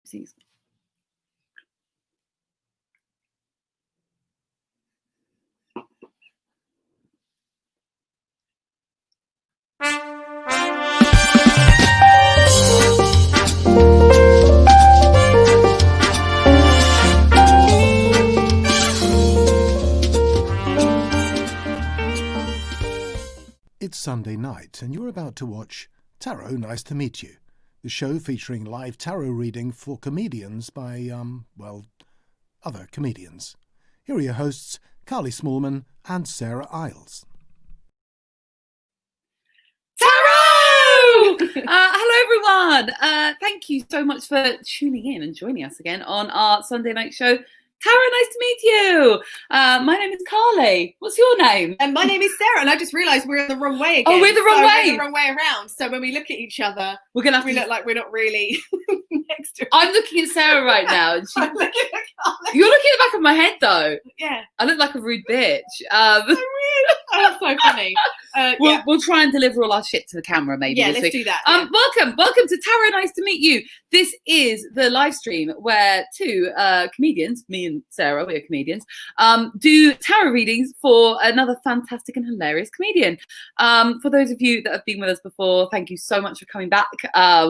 It's Sunday night and you're about to watch Tarot Nice to Meet You, the show featuring live tarot reading for comedians by, other comedians. Here are your hosts, Carly Smallman and Sarah Isles. Tarot! Hello, everyone. Thank you so much for tuning in and joining us again on our Sunday night show. Tara, nice to meet you. My name is Carly. What's your name? And my name is Sarah, and I just realised we're the wrong way again. Oh, we're the wrong way. We're the wrong way around. So when we look at each other, we look like we're not really next to. I'm looking at Sarah right now. And I'm looking at Carly. You're looking at the back of my head, though. Yeah. I look like a rude bitch. So weird. Oh, that's so funny. We'll try and deliver all our shit to the camera, maybe. Yeah, let's do that. Yeah. Welcome to Tara. Nice to meet you. This is the live stream where two comedians, me and Sarah, we are comedians, do tarot readings for another fantastic and hilarious comedian. For those of you that have been with us before, thank you so much for coming back.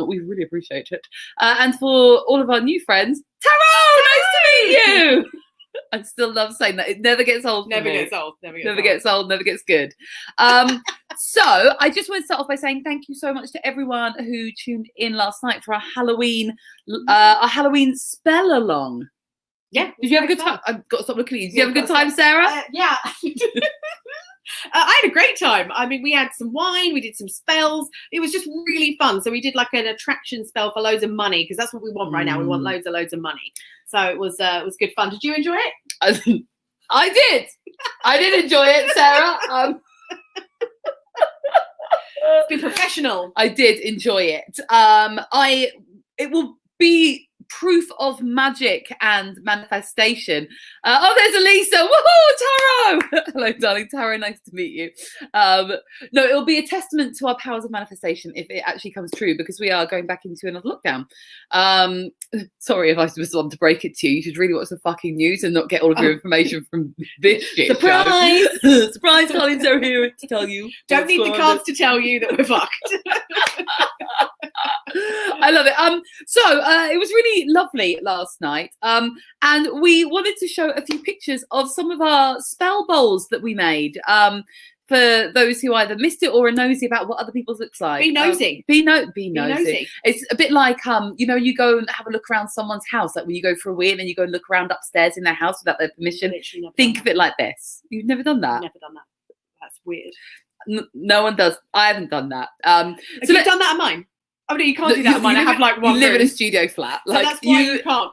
We really appreciate it. And for all of our new friends, Tara, nice to meet you. I still love saying that. It never gets old. Never gets old. Never gets good. So I just want to start off by saying thank you so much to everyone who tuned in last night for our Halloween spell along. Yeah. Did you have a good time? I've got to stop looking at you. Did you have a good time, Sarah? Yeah. I had a great time. I mean, we had some wine, we did some spells. It was just really fun. So we did like an attraction spell for loads of money because that's what we want right now. We want loads of money. So it was good fun. Did you enjoy it? I did. I did enjoy it, Sarah. Be professional. I did enjoy it. It will be proof of magic and manifestation. There's Elisa. Woohoo, Taro! Hello, darling. Taro, nice to meet you. No, it'll be a testament to our powers of manifestation if it actually comes true, because we are going back into another lockdown. Sorry if I was the one to break it to you. You should really watch the fucking news and not get all of your information from this shit. Surprise! Surprise, Carly and Sarah here to tell you. Don't need the cards to tell you that we're fucked. I love it. So it was really lovely last night. And we wanted to show a few pictures of some of our spell bowls that we made. For those who either missed it or are nosy about what other people's looks like. Be nosy. Be nosy. It's a bit like you go and have a look around someone's house, like when you go for a wee and then you go and look around upstairs in their house without their permission. Think of it like this. You've never done that? Never done that. That's weird. No one does. I haven't done that. Have you done that at mine? Oh no, you can't do that at mine. I have like one. You live in a studio flat. So that's why you can't.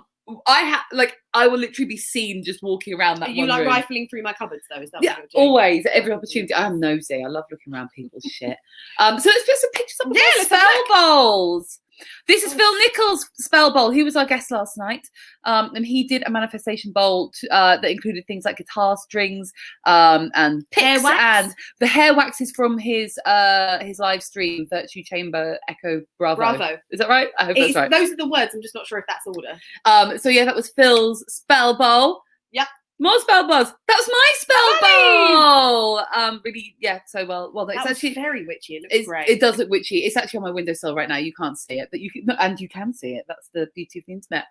I will literally be seen just walking around that. Are you one like room. rifling through my cupboards though? Is that yeah, what you're doing? Always, at every opportunity. I'm nosy. I love looking around people's shit. So let's put some pictures of the spell bowls. This is Phil Nichols' spell bowl. He was our guest last night, and he did a manifestation bowl that included things like guitar strings and picks, and the hair wax is from his live stream, Virtue Chamber Echo Bravo. Is that right? I hope that's right. Those are the words. I'm just not sure if that's order. So yeah, that was Phil's spell bowl. Yep. More spell bowls. That's my spell bowl. Really, yeah. So well. It's actually very witchy. It looks great. It does look witchy. It's actually on my windowsill right now. You can't see it, but you can see it. That's the beauty of the internet.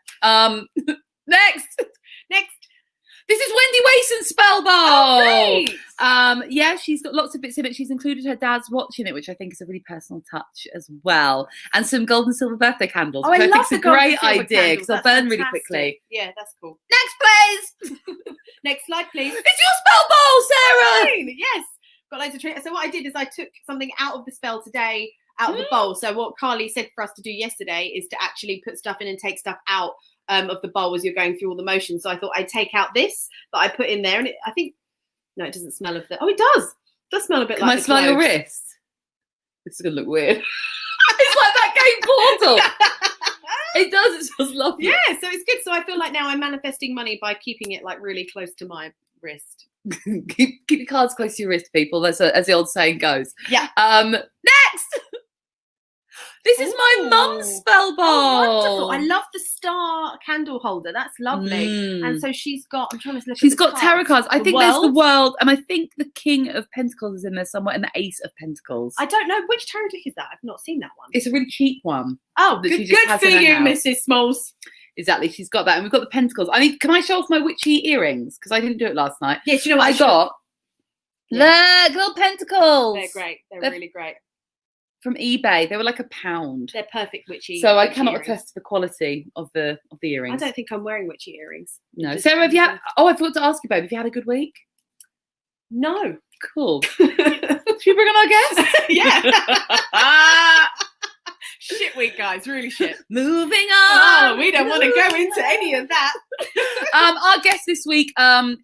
Next. This is Wendy Wayson's spell bowl. Oh, great. Yeah, she's got lots of bits in it. She's included her dad's watch in it, which I think is a really personal touch as well, and some gold and silver birthday candles. Oh, I love think it's a great idea because they'll burn really quickly. Yeah, that's cool. Next, please. Next slide, please. It's your spell bowl, Sarah. Fine. Yes, got loads of treats. So what I did is I took something out of the spell today, out of the bowl. So what Carly said for us to do yesterday is to actually put stuff in and take stuff out of the bowl as you're going through all the motions. So I thought I'd take out this that I put in there, and it doesn't smell of the. Oh, it does. It does smell a bit like. Can I smell your wrist? This is gonna look weird. It's like that game Portal. It does. It smells lovely. Yeah, so it's good. So I feel like now I'm manifesting money by keeping it like really close to my wrist. keep your cards close to your wrist, people. As the old saying goes. Yeah. Next. This is my mum's Ooh. spell bowl. Oh, wonderful. I love the star candle holder. That's lovely. And so she's got, I'm trying to look She's at the got tarot cards. I think there's the World. World, and I think the King of Pentacles is in there somewhere, and the Ace of Pentacles. I don't know which tarot deck is that. I've not seen that one. It's a really cheap one. Oh, that she good, just good has for in her you, house. Mrs. Smalls. Exactly, she's got that, and we've got the pentacles. I mean, can I show off my witchy earrings? Because I didn't do it last night. Yes, you know what I got. Yeah. Look, little pentacles. They're great. They're really great. From eBay. They were like £1. They're perfect witchy. So I witchy cannot earrings. attest to the quality of the earrings. I don't think I'm wearing witchy earrings. No, Just- Sarah, have you had? Oh, I forgot to ask you, babe. Have you had a good week? No. Cool. Should we bring on our guest? Yeah. Shit week, guys. Really shit. Moving on. Oh, we don't want to go into any of that. Our guest this week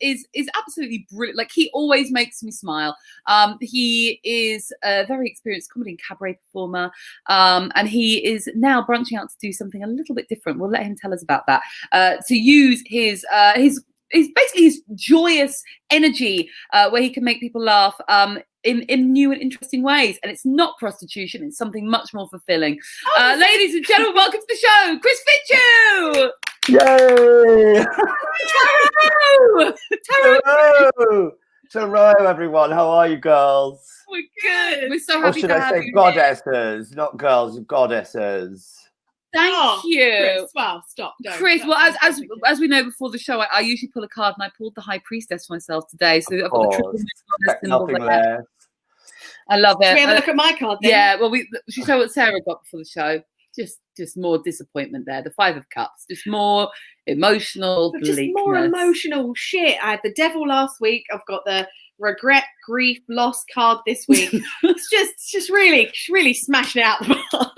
is absolutely brilliant. Like, he always makes me smile. He is a very experienced comedy and cabaret performer, and he is now branching out to do something a little bit different. We'll let him tell us about that. To use his basically his joyous energy, where he can make people laugh in new and interesting ways. And it's not prostitution, it's something much more fulfilling. Ladies and gentlemen, welcome to the show, Chris Fitchew! Yay! Taro! Hello! Hello, everyone. How are you, girls? We're good. We're so Or happy should to I have say you here. goddesses, not girls, goddesses. Thank you. Chris, well, stop. Don't. Chris, That's well, fantastic. as we know before the show, I usually pull a card, and I pulled the High Priestess for myself today. So I've got the triple Course. goddess symbol Nothing there. less. I love it. Should we have a look at my card then? Yeah, well, she showed what Sarah got before the show. Just more disappointment there. The Five of Cups, just more emotional But just bleakness. more emotional shit. I had the devil last week. I've got the regret, grief, loss card this week. it's just really smashing it out the park.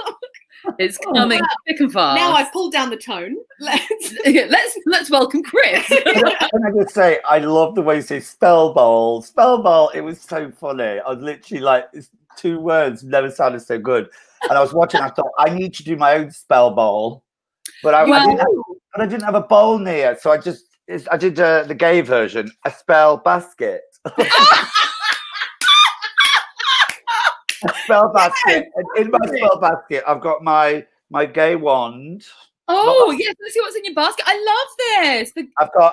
It's coming thick and fast. Now I've pulled down the tone. let's welcome Chris. Can I just say, I love the way you say spell bowl. Spell bowl, it was so funny. I was literally like, it's 2 words, never sounded so good. And I was watching, I thought, I need to do my own spell bowl. But I didn't have a bowl near. So I did the gay version, a spell basket. A spell basket. And in my spell basket, I've got my gay wand. Oh, yes, let's see what's in your basket. I love this.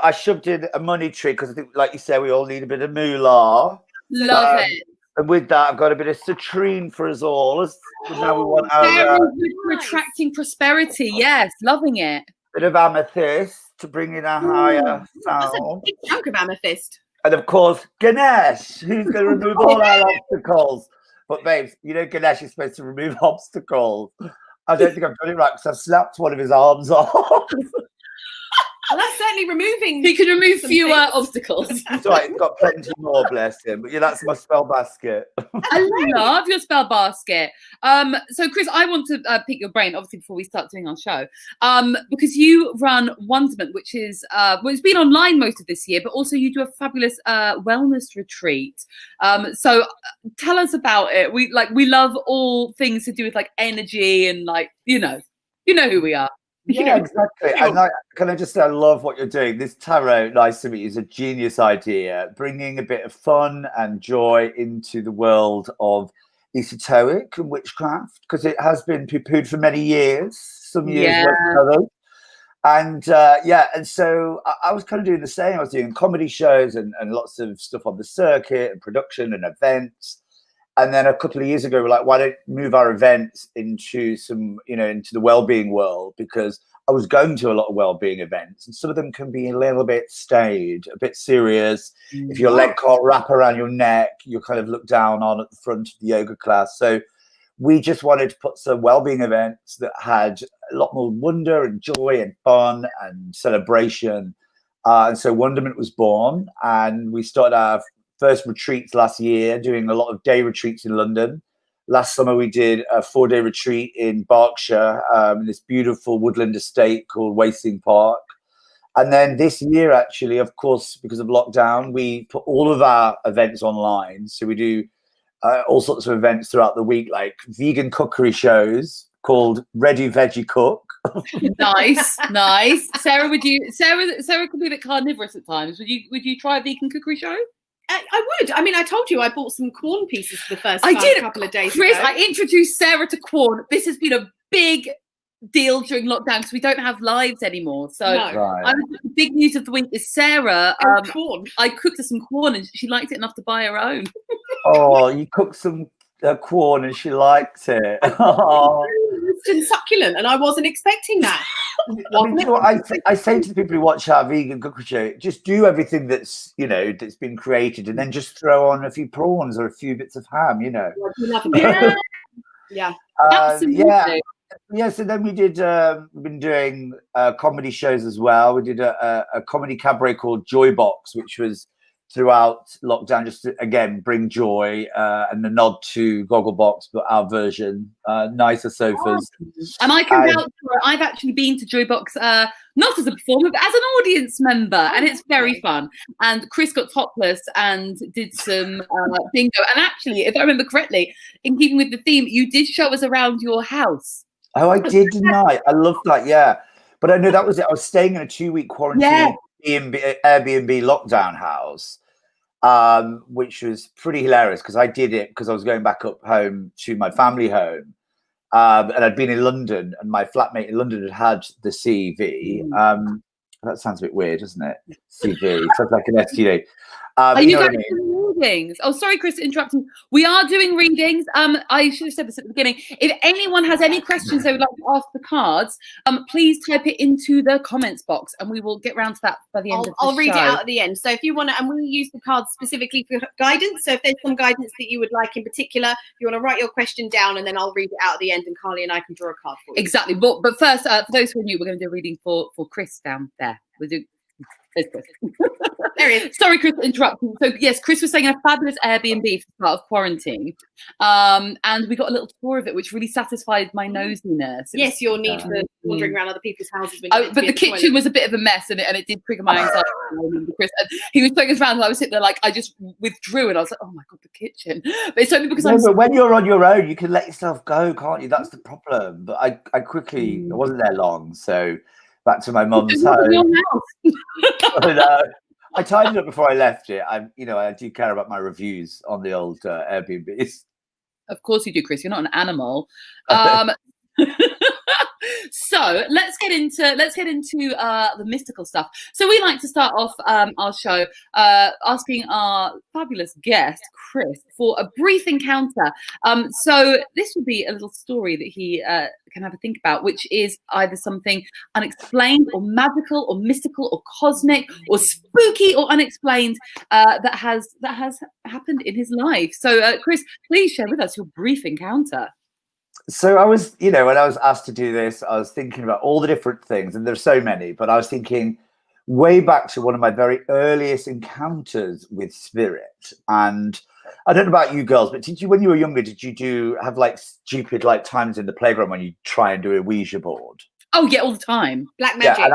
I shoved in a money tree because I think, like you said, we all need a bit of moolah. Love it. And with that, I've got a bit of citrine for us all. Now we want our Very good for attracting prosperity. Yes, loving it. bit of amethyst to bring in a higher That's a sound. big chunk of amethyst. And of course, Ganesh, who's going to remove all our obstacles. But babes, you know Ganesh is supposed to remove obstacles. I don't think I've done it right because I've snapped one of his arms off. Well, that's certainly removing. He can remove some fewer things. obstacles. It's right, he's got plenty more, bless him. But yeah, that's my spell basket. I love your spell basket. So Chris, I want to pick your brain, obviously, before we start doing our show, because you run Wonderment, which is well, it's been online most of this year, but also you do a fabulous wellness retreat. So tell us about it. We love all things to do with like energy and like you know who we are. Yeah, exactly. And can I just say, I love what you're doing. This tarot, nice to meet you, is a genius idea, bringing a bit of fun and joy into the world of esoteric and witchcraft, because it has been poo-pooed for many years, some years worse than others. And and so I was kind of doing the same. I was doing comedy shows and lots of stuff on the circuit and production and events. And then a couple of years ago, we're like, why don't we move our events into some, into the well-being world? Because I was going to a lot of well-being events, and some of them can be a little bit staid, a bit serious. If your leg can't wrap around your neck, you're kind of looked down on at the front of the yoga class. So we just wanted to put some well-being events that had a lot more wonder and joy and fun and celebration. And so Wonderment was born, and we started our first retreats last year, doing a lot of day retreats in London. Last summer, we did a 4-day retreat in Berkshire, in this beautiful woodland estate called Wasting Park. And then this year, actually, of course, because of lockdown, we put all of our events online. So we do all sorts of events throughout the week, like vegan cookery shows called Ready Veggie Cook. Nice. Sarah, Sarah could be a bit carnivorous at times. Would you try a vegan cookery show? I would. I mean, I told you I bought some corn pieces for the first I time did a couple of days Chris, ago. I introduced Sarah to corn. This has been a big deal during lockdown because we don't have lives anymore. So Right. the big news of the week is Sarah. Corn. I cooked her some corn and she liked it enough to buy her own. Oh, you cooked some corn and she liked it. Oh. It's been succulent, and I wasn't expecting that. I mean, you know what I say to the people who watch our vegan cookery show, just do everything that's, you know, that's been created, and then just throw on a few prawns or a few bits of ham, you know. Yeah. Absolutely. Yeah, so then we did, we've been doing comedy shows as well. We did a comedy cabaret called Joy Box, which was throughout lockdown, just to, again, bring joy and a nod to Gogglebox, but our version, nicer sofas. And I can vouch for it. I've actually been to Joybox, not as a performer, but as an audience member, and it's very fun. And Chris got topless and did some bingo. And actually, if I remember correctly, in keeping with the theme, you did show us around your house. Oh, I did, didn't I? I loved that, yeah. But I know that was it. I was staying in a 2-week quarantine Airbnb lockdown house, which was pretty hilarious because I did it because I was going back up home to my family home. And I'd been in London, and my flatmate in London had the CV. That sounds a bit weird, doesn't it? CV. Sounds like an STD. Are you guys doing readings? Oh, sorry, Chris, interrupting. We are doing readings. I should have said this at the beginning. If anyone has any questions they would like to ask the cards, please type it into the comments box, and we will get round to that by the end of the show. I'll read it out at the end. So if you want to, and we use the cards specifically for guidance. So if there's some guidance that you would like in particular, you want to write your question down, and then I'll read it out at the end, and Carly and I can draw a card for you. Exactly. But first, for those who are new, we're going to do a reading for Chris down there. We'll do. There's Chris. There he is. Sorry, Chris, interrupting. So yes, Chris was saying a fabulous Airbnb for the start of quarantine, and we got a little tour of it, which really satisfied my nosiness. Yes, your need for wandering around other people's houses. When but the kitchen was a bit of a mess, and it did trigger my anxiety. Chris, and he was showing us around, and I was sitting there like I just withdrew, and I was like, oh my god, the kitchen. But it's only because but when you're on your own, you can let yourself go, can't you? That's the problem. But I quickly, I wasn't there long, so. Back to my mum's home. I tidied up before I left it. I do care about my reviews on the old Airbnbs. Of course you do, Chris. You're not an animal. So let's get into the mystical stuff. So we like to start off our show asking our fabulous guest Chris for a brief encounter. So this would be a little story that he can have a think about, which is either something unexplained or magical or mystical or cosmic or spooky or unexplained that has happened in his life. So Chris, please share with us your brief encounter. So I was, when I was asked to do this, I was thinking about all the different things, and there's so many, but I was thinking way back to one of my very earliest encounters with spirit. And I don't know about you girls, but when you were younger, did you have like stupid like times in the playground when you try and do a Ouija board? Oh yeah, all the time. Black magic. Yeah, and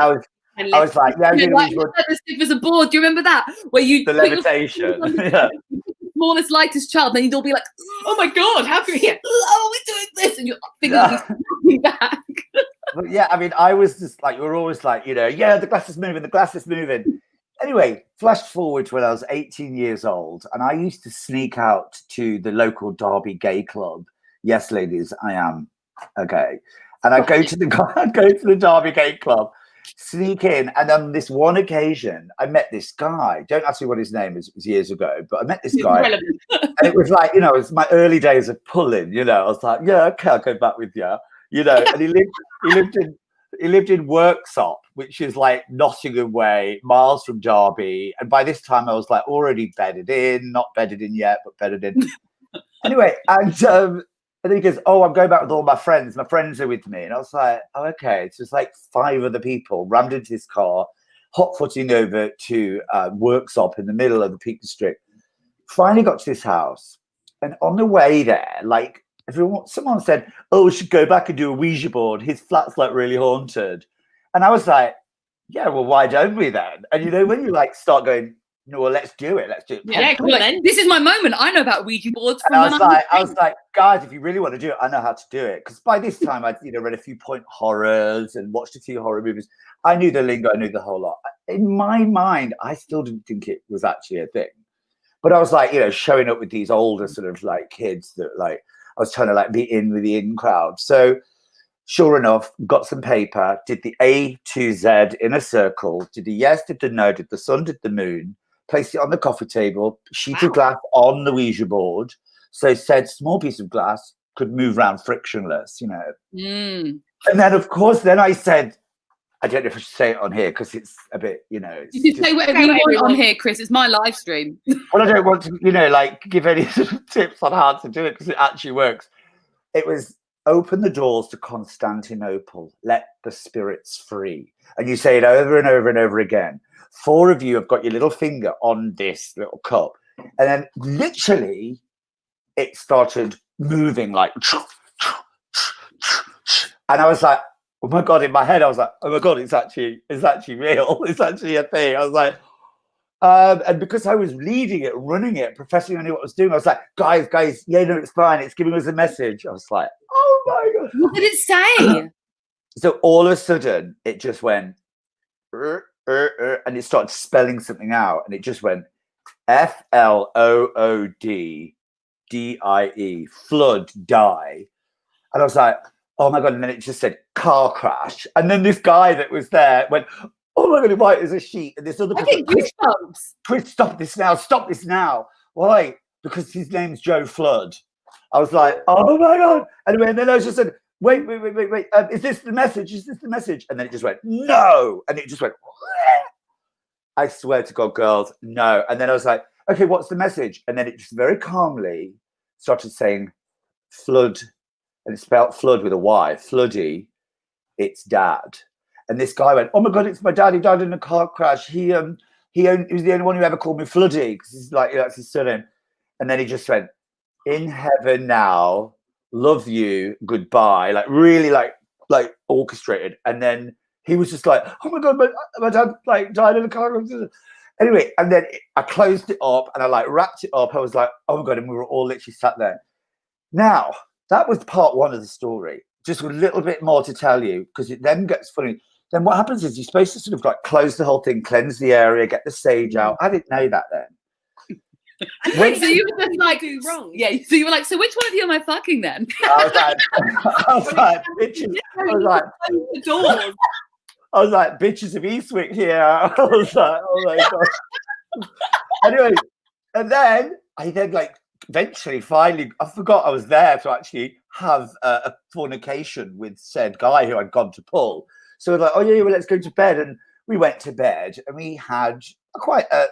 I was like, yeah, as stiff as a board. Do you remember that? Where you the levitation. Yeah. Smallest, lightest child, then you'd all be like, oh my god, how can we get we're doing this? And your fingers be back. But yeah, I mean, I was just like, you were always like, yeah, the glass is moving. Anyway, flash forward to when I was 18 years old, and I used to sneak out to the local Derby gay club. Yes, ladies, I am a gay. And I'd go to the Derby gay club, sneak in, and on this one occasion I met this guy. Don't ask me what his name is, it was years ago, but I met this guy and it was like, it was my early days of pulling, I was like, yeah, okay, I'll go back with you, and he lived in Worksop, which is like Nottingham way, miles from Derby, and by this time I was like already bedded in, not bedded in yet, but bedded in. Anyway, and then he goes, oh, I'm going back with all my friends. My friends are with me. And I was like, oh, okay. So it's like 5 other people rammed into this car, hot-footing over to Worksop in the middle of the Peak District. Finally got to this house. And on the way there, like, someone said, oh, we should go back and do a Ouija board. His flat's like really haunted. And I was like, yeah, well, why don't we then? And when you like start going, well, let's do it. Yeah, cool. This is my moment. I know about Ouija boards. I was like, guys, if you really want to do it, I know how to do it. Because by this time, I'd read a few point horrors and watched a few horror movies. I knew the lingo. I knew the whole lot. In my mind, I still didn't think it was actually a thing. But I was like, you know, showing up with these older sort of like kids that like I was trying to like be in with the in crowd. So sure enough, got some paper, did the A to Z in a circle, did the yes, did the no, did the sun, did the moon, placed it on the coffee table, sheet of glass on the Ouija board. So said small piece of glass could move around frictionless, you know. And then of course, then I said, I don't know if I should say it on here because it's a bit, you know. You can say whatever you want on here, Chris. It's my live stream. Well, I don't want to, you know, like give any sort of tips on how to do it because it actually works. It was open the doors to Constantinople, let the spirits free. And you say it over and over and over again. 4 of you have got your little finger on this little cup. And then literally it started moving like, and I was like, oh my God, in my head, I was like, oh my God, it's actually real. It's actually a thing. I was like, and because I was leading it, running it, professing I knew what I was doing, I was like, guys, yeah, no, it's fine. It's giving us a message. I was like, oh my God. What did it say? So all of a sudden, it just went, and it started spelling something out. And it just went, FLOODDIE, flood, die. And I was like, oh my God. And then it just said car crash. And then this guy that was there went, oh my God, white as a sheet. And this other person, Chris, stop this now. Why? Because his name's Joe Flood. I was like, oh my God. Anyway, and then I just said, wait. Is this the message? And then it just went, no. And it just went, I swear to God, girls, no. And then I was like, okay, what's the message? And then it just very calmly started saying flood. And it's spelled flood with a Y, floody, it's dad. And this guy went, oh my God, it's my dad. He died in a car crash. He was the only one who ever called me Floody because he's like, that's his surname. And then he just went, in heaven now, love you, goodbye. Like really like orchestrated. And then he was just like, oh my God, my dad like died in a car crash. Anyway, and then I closed it up and I like wrapped it up. I was like, oh my God, and we were all literally sat there. Now, that was part 1 of the story. Just a little bit more to tell you because it then gets funny. Then what happens is you're supposed to sort of like close the whole thing, cleanse the area, get the sage out. I didn't know that then. So you were just like, do wrong. Yeah. So you were like, so which one of you am I fucking then? I was like, bitches. I was like, bitches of Eastwick here. I was like, oh my God. Anyway, and then I like eventually, finally, I forgot I was there to actually have a fornication with said guy who I'd gone to pull. So we're like, oh yeah, well, let's go to bed. And we went to bed and we had quite a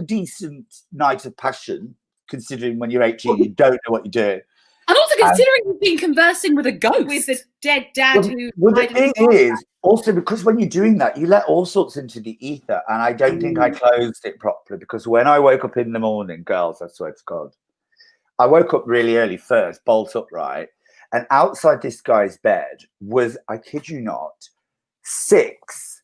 decent night of passion, considering when you're 18, you don't know what you're doing. And also considering you've been conversing with a ghost. With the dead dad well, the thing is, also because when you're doing that, you let all sorts into the ether. And I don't think I closed it properly because when I woke up in the morning, girls, I swear to God, I woke up really early first, bolt upright, and outside this guy's bed was, I kid you not, 6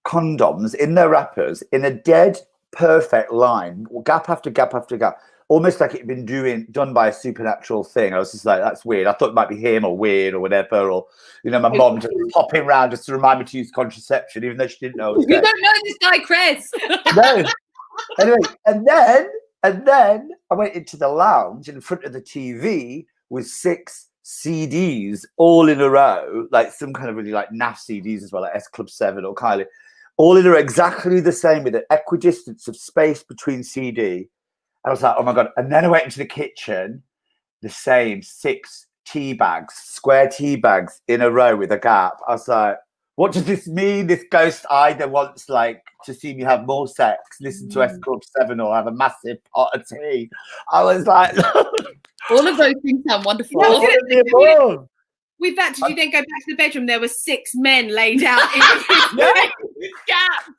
condoms in their wrappers in a dead perfect line, gap after gap after gap, almost like it had been done by a supernatural thing. I was just like, that's weird. I thought it might be him or weird or whatever, or you know, my mom just popping around just to remind me to use contraception, even though she didn't know. You don't know this guy, Chris. No. Anyway, and then I went into the lounge in front of the TV with 6 CDs all in a row, like some kind of really like naff CDs as well, like S Club 7 or Kylie, all in a row, exactly the same with an equidistance of space between CD. And I was like, oh my God. And then I went into the kitchen, the same 6 tea bags, square tea bags in a row with a gap. I was like, what does this mean? This ghost either wants like to see me have more sex, listen to S Club 7 or have a massive pot of tea. I was like, all of those things sound wonderful. With that, did you then go back to the bedroom? There were 6 men laid out in gaps.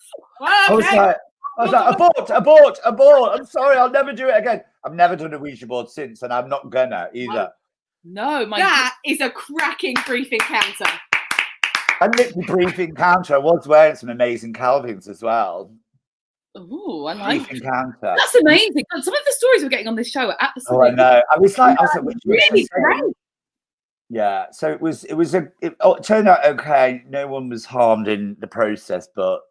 I was like, abort. I'm sorry, I'll never do it again. I've never done a Ouija board since, and I'm not gonna either. No, that is a cracking brief encounter. And the brief encounter, I was wearing some amazing Calvins as well. Oh, I like brief encounter. That's amazing. Some of the stories we're getting on this show are absolutely. Oh, I know. I was like, really great. Yeah, so it turned out okay. No one was harmed in the process, but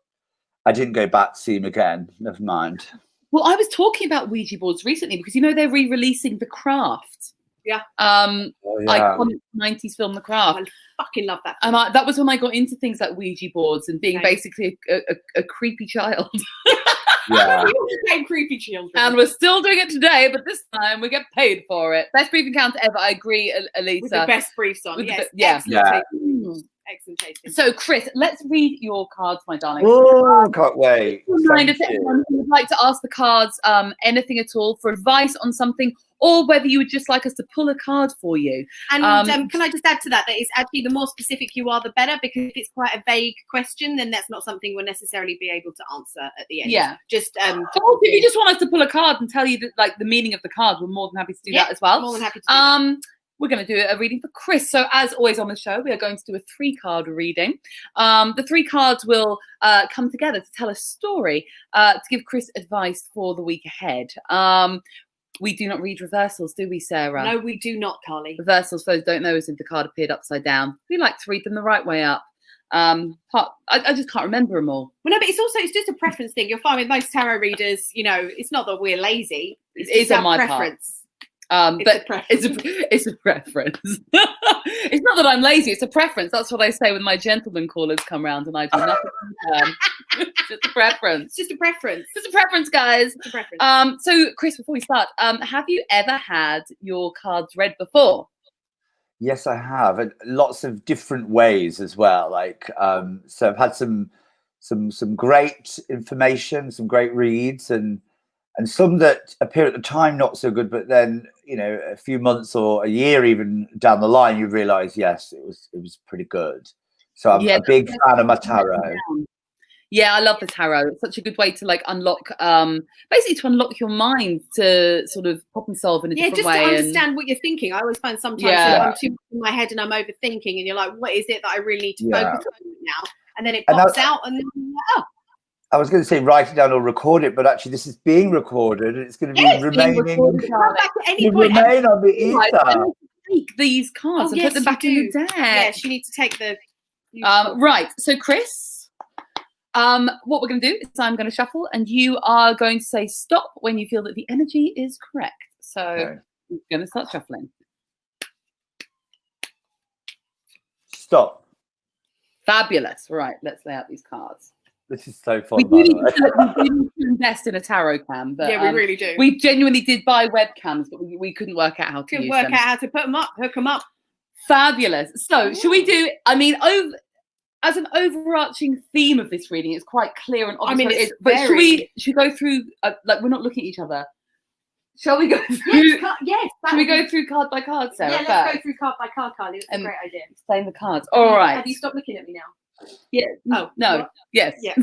I didn't go back to see him again. Never mind. Well, I was talking about Ouija boards recently because, you know, they're re-releasing The Craft. Yeah. Iconic 90s film The Craft. I fucking love that. And that was when I got into things like Ouija boards and being basically a creepy child. Yeah. We became creepy children. And we're still doing it today, but this time we get paid for it. Best brief encounter ever. I agree, Elisa. With the best briefs on. With Yes. yeah. Excellent. Yeah. Excellent tasting. So, Chris, let's read your cards, my darling. Oh, can't wait. Reminder to anyone who would like to ask the cards anything at all for advice on something, or whether you would just like us to pull a card for you. And can I just add to that it's actually the more specific you are, the better, because if it's quite a vague question, then that's not something we'll necessarily be able to answer at the end. Yeah. Just if you just want us to pull a card and tell you like the meaning of the card, we're more than happy to do that as well. More than happy to do that. We're going to do a reading for Chris. So as always on the show, we are going to do a 3-card reading. The 3 cards will come together to tell a story, to give Chris advice for the week ahead. We do not read reversals, do we, Sarah? No, we do not, Carly. Reversals, for those who don't know, is if the card appeared upside down. We like to read them the right way up. I just can't remember them all. Well, no, but it's just a preference thing. You'll find with most tarot readers, you know, it's not that we're lazy. It's on my preference. But it's a preference. It's not that I'm lazy, it's a preference. That's what I say when my gentleman callers come round and I do nothing. It's just a preference. It's just a preference. Just a preference, guys. It's a preference. So, Chris, before we start, have you ever had your cards read before? Yes, I have, and lots of different ways as well. Like, so I've had some great information, some great reads, and some that appear at the time not so good, but then, you know, a few months or a year even down the line, you realise, yes, it was pretty good. So I'm a big fan of my tarot. Yeah, I love the tarot. It's such a good way to like unlock, basically to unlock your mind to sort of problem solve in a different way. Yeah, just to understand what you're thinking. I always find sometimes that I'm too much in my head and I'm overthinking, and you're like, what is it that I really need to focus on now? And then it pops out, and then you're like, oh. I was going to say write it down or record it, but actually this is being recorded and it's going to be remaining. Remain on the ether. Take these cards and put them back in the deck. Yes, you need to take the. Right. So, Chris, what we're going to do is I'm going to shuffle, and you are going to say stop when you feel that the energy is correct. So, I'm going to start shuffling. Stop. Fabulous. Right. Let's lay out these cards. This is so fun. We do need to invest in a tarot cam, but we really do. We genuinely did buy webcams, but we couldn't work out how to use them. Couldn't work out how to put them up, hook them up. Fabulous. So, should we do? I mean, as an overarching theme of this reading, it's quite clear and obvious. I mean, what it is. But should we go through? Like, we're not looking at each other. Shall we go through? Yes. Should we go through card by card, Sarah? Yeah, let's go through card by card, Carly. That's a great idea. Explain the cards. All right. Have you stopped looking at me now? Yeah. Oh no. What? Yes. Yeah.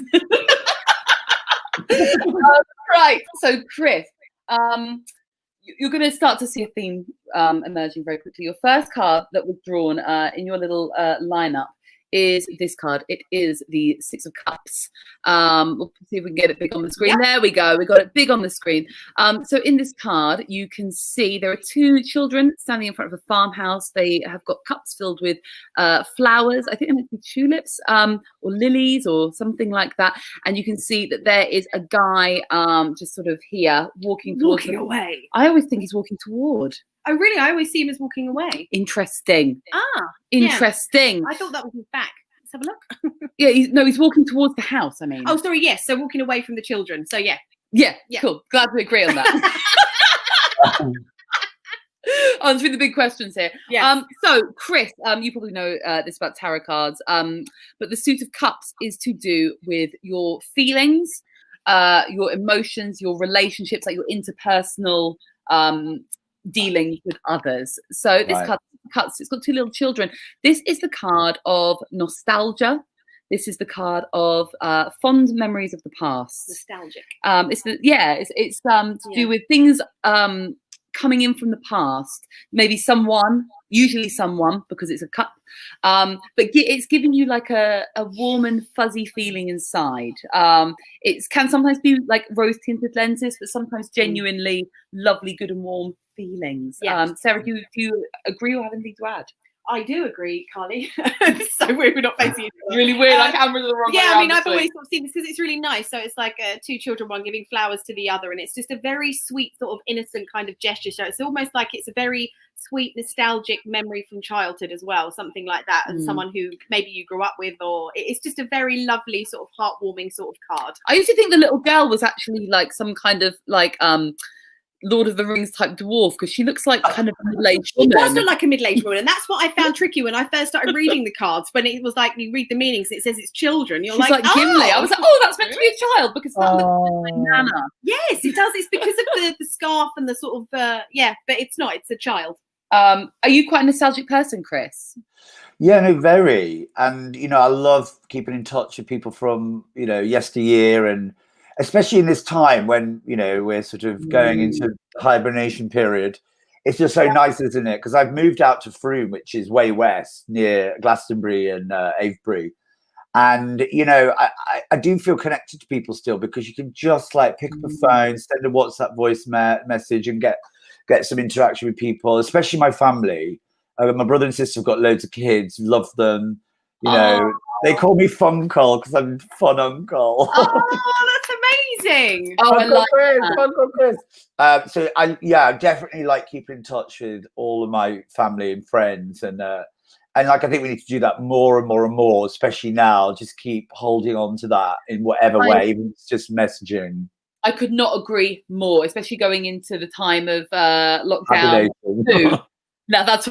Right. So, Chris, you're going to start to see a theme emerging very quickly. Your first card that was drawn in your little lineup is this card. It is the 6 of Cups. We'll see if we can get it big on the screen. Yeah. There we go. We got it big on the screen. So in this card, you can see there are 2 children standing in front of a farmhouse. They have got cups filled with flowers. I think they might be tulips or lilies or something like that. And you can see that there is a guy just sort of here walking away. I always think he's walking toward. Oh, really? I always see him as walking away. Interesting. Interesting. I thought that was his back. Let's have a look. Yeah, he's walking towards the house, I mean. Oh, sorry, yes. So walking away from the children. So, yeah. Yeah, cool. Glad we agree on that. Answering the big questions here. Yeah. So, Chris, you probably know this about tarot cards, but the Suit of Cups is to do with your feelings, your emotions, your relationships, like your interpersonal dealings with others. So this card cuts, it's got 2 little children. This is the card of nostalgia. This is the card of fond memories of the past. Nostalgic. It's to do with things coming in from the past. Maybe usually someone, because it's a cup. But it's giving you like a warm and fuzzy feeling inside. It can sometimes be like rose tinted lenses, but sometimes genuinely lovely, good and warm feelings. Yes. Sarah, do you agree or have anything to add? I do agree, Carly. So we're not facing each other. Really weird. Our cameras are the wrong way Yeah, around I mean, this I've week. always sort of seen this because it's really nice. So it's like two children, one giving flowers to the other, and it's just a very sweet, sort of innocent kind of gesture. So it's almost like it's a very sweet, nostalgic memory from childhood as well, something like that, and someone who maybe you grew up with, or it's just a very lovely, sort of heartwarming sort of card. I used to think the little girl was actually like some kind of like Lord of the Rings type dwarf, because she looks like kind of a middle-aged She woman. does look like a middle-aged woman, and that's what I found tricky when I first started reading the cards. When it was like you read the meanings, it says it's children. You're She's like Gimli. I was like, oh, that's meant to be a child because that looks like Nana. Yes, it does. It's because of the scarf and the sort of but it's not. It's a child. Are you quite a nostalgic person, Chris? Yeah, no, very. And, you know, I love keeping in touch with people from, you know, yesteryear, and especially in this time when, you know, we're sort of going into hibernation period. It's just so nice, isn't it? Because I've moved out to Frome, which is way west near Glastonbury and Avebury. And, you know, I do feel connected to people still, because you can just like pick up a phone, send a WhatsApp voice message and get some interaction with people, especially my family. My brother and sister have got loads of kids, love them. You know, they call me Funkle because I'm fun uncle. Oh, that's amazing. Oh, I like Uncle Chris. So I definitely like keeping in touch with all of my family and friends, and like I think we need to do that more and more and more, especially now. Just keep holding on to that in whatever way, even if it's just messaging. I could not agree more, especially going into the time of lockdown. Now that's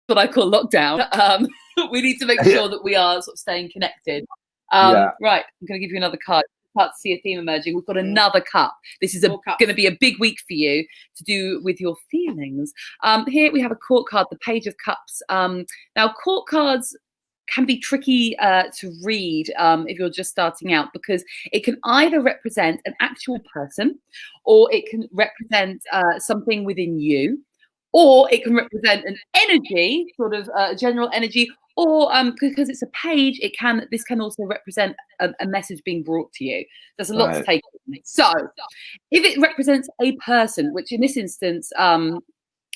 what I call lockdown. We need to make sure that we are sort of staying connected. Right, I'm going to give you another card. Start to see a theme emerging. We've got another cup. This is going to be a big week for you to do with your feelings. Here we have a court card, the Page of Cups. Now, court cards can be tricky to read if you're just starting out, because it can either represent an actual person, or it can represent something within you, or it can represent an energy, sort of general energy, or because it's a page, this can also represent a message being brought to you. There's a lot to take on it. So if it represents a person, which in this instance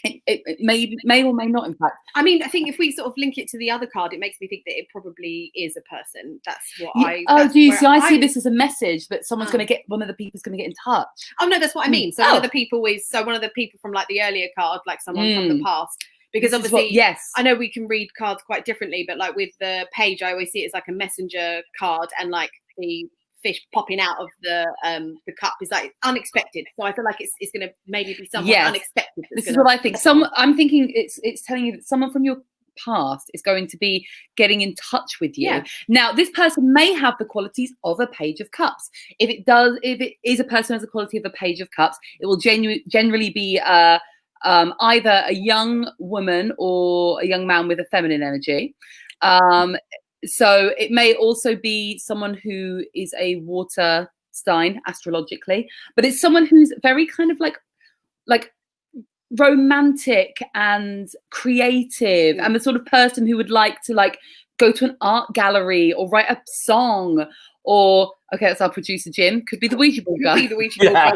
it may or may not, in fact. I mean, I think if we sort of link it to the other card, it makes me think that it probably is a person. That's what I see this as a message that someone's going to get, one of the people's going to get in touch. Oh no, that's what I mean. So one of the people from like the earlier card, like someone from the past. Because obviously, I know we can read cards quite differently, but like with the page, I always see it as like a messenger card, and like the fish popping out of the cup is like unexpected. So I feel like it's going to maybe be someone unexpected. This is what I think. I'm thinking it's telling you that someone from your past is going to be getting in touch with you. Now, this person may have the qualities of a Page of Cups. If it is a person who has the quality of a Page of Cups, it will generally be either a young woman or a young man with a feminine energy. So it may also be someone who is a water sign astrologically, but it's someone who's very kind of like romantic and creative, and the sort of person who would like to like go to an art gallery or write a song, or that's our producer Jim, could be the Ouija board guy. Could be the Ouija board guy.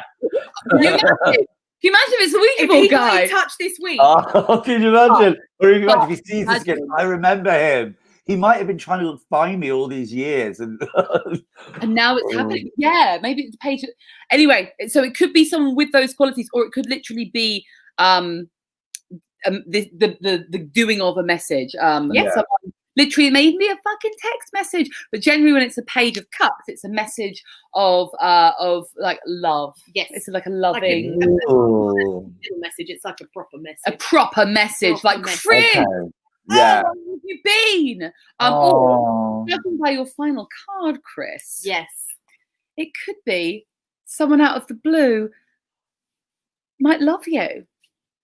Can you imagine if it's a Ouija board guy? Got in touch this week. Oh, can you imagine? Or if he sees this again, I remember him. He might have been trying to find me all these years, and now it's happening. Yeah, maybe it's a page. Anyway, so it could be someone with those qualities, or it could literally be the doing of a message. Someone literally made me a fucking text message, but generally when it's a Page of Cups, it's a message of like love. Yes, it's like a loving message. It's like a proper message. A proper message, like Chris. Okay. Yeah. Where have you been? Or judging by your final card, Chris. Yes. It could be someone out of the blue might love you.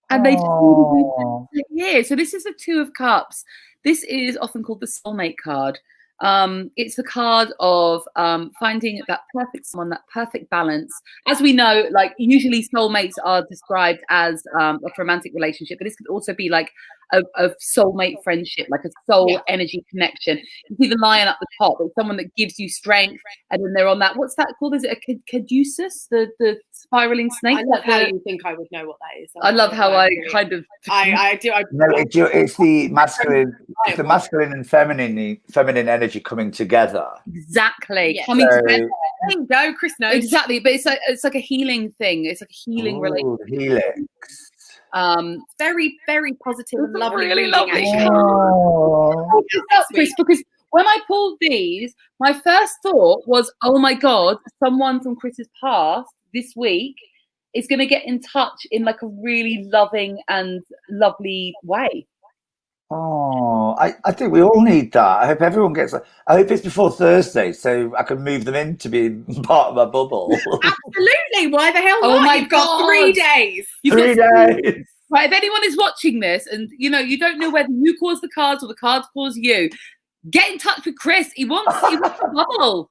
And they just So this is the Two of Cups. This is often called the soulmate card. It's the card of finding that perfect someone, that perfect balance. As we know, like usually soulmates are described as a romantic relationship, but this could also be like a soulmate friendship, like a soul energy connection. You see the lion at the top. It's someone that gives you strength, and then they're on that. What's that called? Is it a caduceus? The spiraling snake. I love how you think I would know what that is. I love how I kind of. I do. No, it's the masculine. It's the masculine and feminine energy coming together. Exactly. Yeah. Coming So- together. Go, Chris knows. Exactly, but it's like a healing thing. It's like a healing relationship. Helix. Very, very positive and It's lovely. really reading, lovely. actually. Oh. Chris, because when I pulled these, my first thought was, oh my God, someone from Chris's past this week is going to get in touch in like a really loving and lovely way. Oh, I think we all need that. I hope everyone gets. I hope it's before Thursday, so I can move them in to be part of my bubble. Absolutely. Why the hell Oh not? my You've got 3 God. days. You've 3 got days. Right, if anyone is watching this and you don't know whether you cause the cards or the cards cause you, get in touch with Chris. He wants a bubble.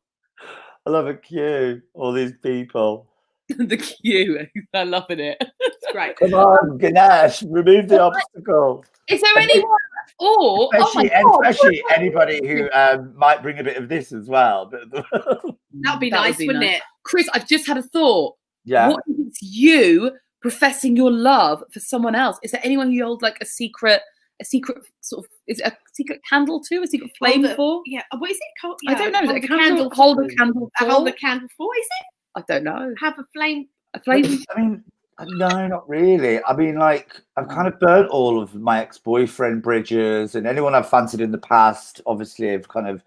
I love a queue. All these people. The queue. I'm loving it. It's great. Come on, Ganesh, remove the obstacle. Is there anyone or oh my God, Especially anybody who might bring a bit of this as well. That'd be nice, wouldn't it? Chris, I've just had a thought. Yeah. What if it's you professing your love for someone else? Is there anyone you hold like a secret sort of, is it a secret candle to, a secret flame for? Yeah. What is it called? I don't know. Is Hold it a the candle? Hold a candle for? Hold the candle for, is it? I don't know. Have a flame. A flame. I mean, no, not really. I mean, like, I've kind of burnt all of my ex-boyfriend bridges, and anyone I've fancied in the past, obviously, I've kind of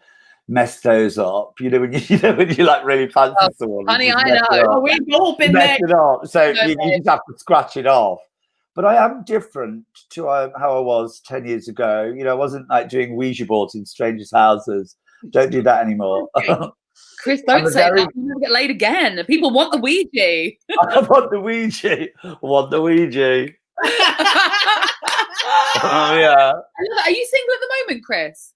messed those up. When you like really fancy someone. Honey, I know. Oh, we've all been there. Mess it up. So No, you just have to scratch it off. But I am different to how I was 10 years ago. I wasn't like doing Ouija boards in strangers' houses. Don't do that anymore. Chris, don't I'm say very- that. You're going to get laid again. People want the Ouija. I want the Ouija. Oh, yeah. Are you single at the moment, Chris?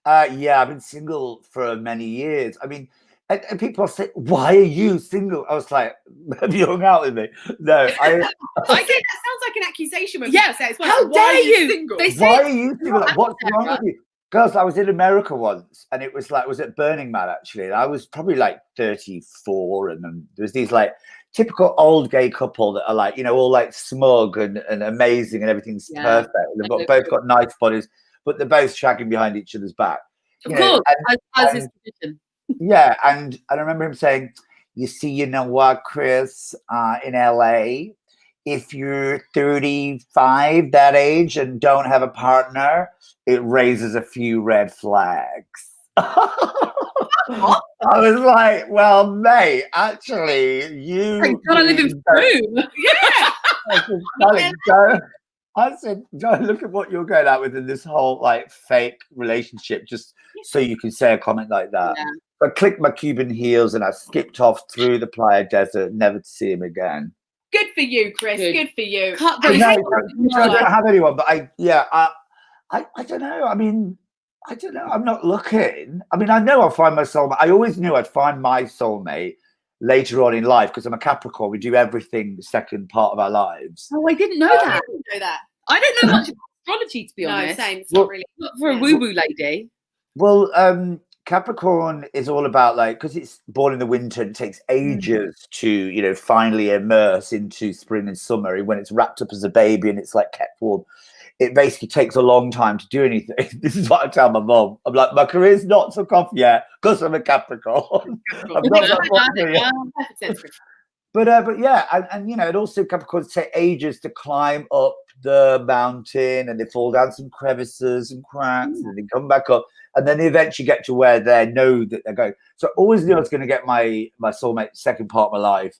Yeah, I've been single for many years. I mean, and people say, "Why are you single?" I was like, "Have you hung out with me?" No, I think that sounds like an accusation when Yeah, people say it's how why dare are you? single? They say- why are you single? Like, what's out wrong there, with you? Girls, I was in America once, and it was at Burning Man actually. And I was probably like 34, and then there was these like typical old gay couple that are like, all like smug and amazing, and everything's Yeah. perfect. And they've both got nice bodies, but they're both shagging behind each other's back. Of course, as is tradition. Yeah, and I remember him saying, you know what, Chris, in LA, if you're 35, that age, and don't have a partner, it raises a few red flags. I was like, well, mate, actually, you gotta live in room. Yeah. I said, darling, don't look at what you're going out with in this whole like fake relationship just so you can say a comment like that. Yeah. I clicked my Cuban heels and I skipped off through the Playa Desert, never to see him again. Good for you, Chris. Good. Good for you. Cut I the don't have anyone, but I don't know. I mean, I don't know. I'm not looking. I mean, I know I'll find my soulmate. I always knew I'd find my soulmate later on in life because I'm a Capricorn. We do everything the second part of our lives. Oh, I didn't know I that. didn't know that. I don't know much about astrology, to be No, honest. same. It's Well- not really. Not for a woo-woo lady. Well, Capricorn is all about because it's born in the winter and it takes ages to, finally immerse into spring and summer. When it's wrapped up as a baby and it's like kept warm, it basically takes a long time to do anything. This is what I tell my mum. I'm like, my career's not took off yet because I'm a Capricorn. I've not got much yet. But yeah, and it also Capricorns take ages to climb up the mountain, and they fall down some crevices and cracks, and they come back up, and then they eventually get to where they know that they're going. So I always knew I was going to get my soulmate second part of my life,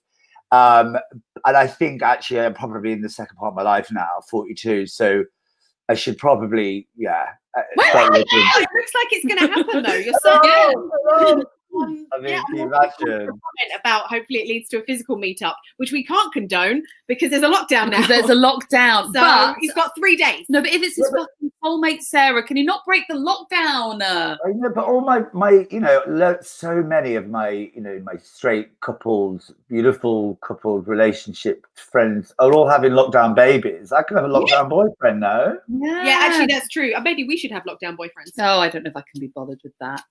and I think actually I'm probably in the second part of my life now, 42. So I should probably start looking. It looks like it's going to happen though. You're so good. I mean, Yeah, can you I'm also imagine? comment about hopefully it leads to a physical meetup, which we can't condone because there's a lockdown now. Because there's a lockdown. So but he's got 3 days. no, but if it's his fucking soulmate, Sarah, can you not break the lockdown? I know, but all my so many of my my straight couples, beautiful coupled relationship friends are all having lockdown babies. I can have a lockdown boyfriend now. Yeah, actually, that's true. Maybe we should have lockdown boyfriends. Oh, I don't know if I can be bothered with that.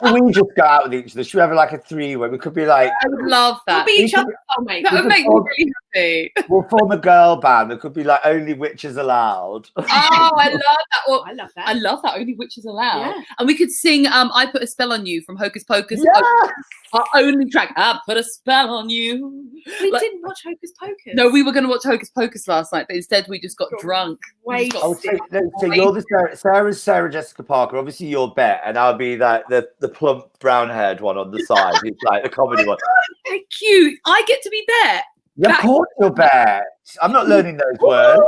we just go out with each other? Should we have like a 3-way? We could be like, I would love that. We'll be each other's soulmates. That would make me really happy. we'll form a girl band. It could be like only witches allowed. Oh, I love that. Well, I love that. I love that. Only witches allowed. Yeah. And we could sing I Put a Spell on You from Hocus Pocus. Yes! Our only track, I Put a Spell on You. We Like- didn't watch Hocus Pocus. No, we were going to watch Hocus Pocus last night, but instead we just got drunk. Wait. We Oh, just got so you're the Sarah's Sarah Jessica Parker. Obviously, you're Bet, and I'll be like the plump brown-haired one on the side. Who's like the comedy one. so cute. I get to be there. Yeah, of course you're Bet. I'm not learning those words.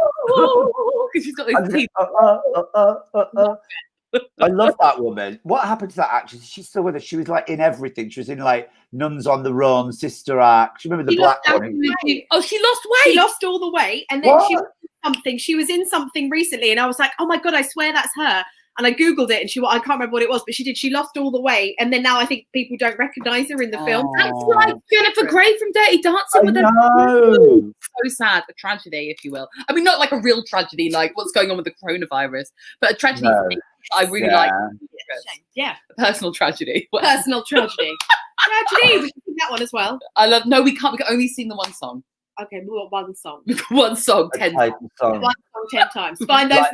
Because she's got I'm those just teeth. I love that woman. What happened to that actress? She's still with us. She was like in everything. She was in like Nuns on the Run, Sister Act. You remember the She black lost one? Oh, she lost weight. She lost all the weight, and then What? she was in something. She was in something recently, and I was like, "Oh my god, I swear that's her." And I googled it, and I can't remember what it was, but she did. She lost all the weight, and then now I think people don't recognize her in the film. That's like Jennifer Grey from Dirty Dancing with her. know. So sad, a tragedy, if you will. I mean, not like a real tragedy, like what's going on with the coronavirus, but a tragedy No. for me. I really like Yeah, a personal tragedy. personal tragedy. Tragedy. We should sing that one as well. I love. No, we can't. We can only sing the one song. Okay, we've got one song. One song, 10 times. Title song. One song 10 times. Find those.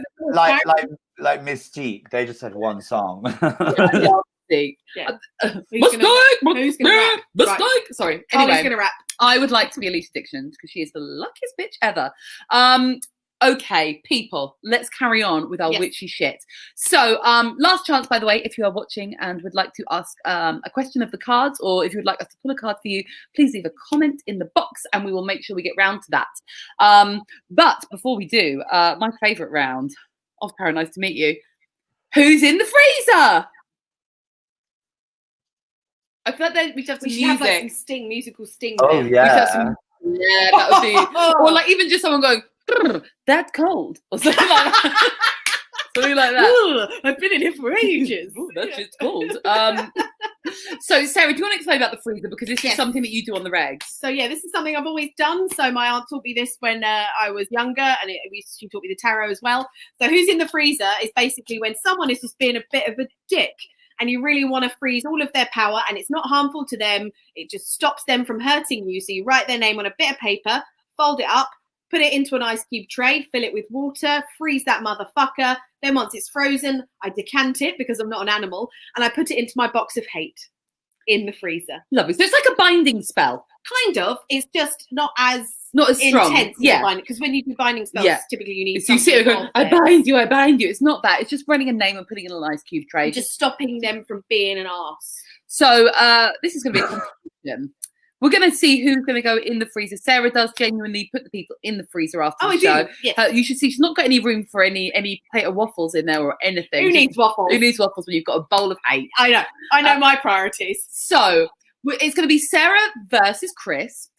Like Mystique, they just had one song. Yeah. Mistake, who's gonna rap? mistake. Right. Sorry. Carly's Anyway, gonna rap. I would like to be Alicia Dixon because she is the luckiest bitch ever. Okay, people, let's carry on with our Yes. witchy shit. So, last chance, by the way, if you are watching and would like to ask a question of the cards, or if you would like us to pull a card for you, please leave a comment in the box and we will make sure we get round to that. But before we do, my favourite round of Tara, nice to meet you. Who's in the freezer? I feel like we should have some We should have like music. some musical sting. Oh there. We should have yeah. some- yeah, that would be, or like even just someone going, "Grr, that cold," or something like that. Something like that. Ugh, I've been in here for ages. Ooh, that shit's cold. So Sarah, do you want to explain about the freezer, because this is Yes. something that you do on the regs? So yeah, this is something I've always done. So my aunt taught me this when I was younger, and she taught me the tarot as well. So who's in the freezer is basically when someone is just being a bit of a dick, and you really want to freeze all of their power, and it's not harmful to them. It just stops them from hurting you. So you write their name on a bit of paper, fold it up, put it into an ice cube tray, fill it with water, freeze that motherfucker. Then once it's frozen, I decant it because I'm not an animal, and I put it into my box of hate in the freezer. Lovely. So it's like a binding spell, Kind of. It's just not as not as strong. intense. Yeah. Because when you do binding spells, Yeah. typically you need So you sit there something going, of "I them. bind you, I bind you." It's not that. It's just running a name and putting it in an ice cube tray. Just stopping them from being an arse. So this is going to be a competition. We're going to see who's going to go in the freezer. Sarah does genuinely put the people in the freezer after Oh, the I show. do. Yeah. You should see she's not got any room for any plate of waffles in there or anything. Who needs waffles? Who needs waffles when you've got a bowl of hate? I know. I know my priorities. So it's going to be Sarah versus Chris.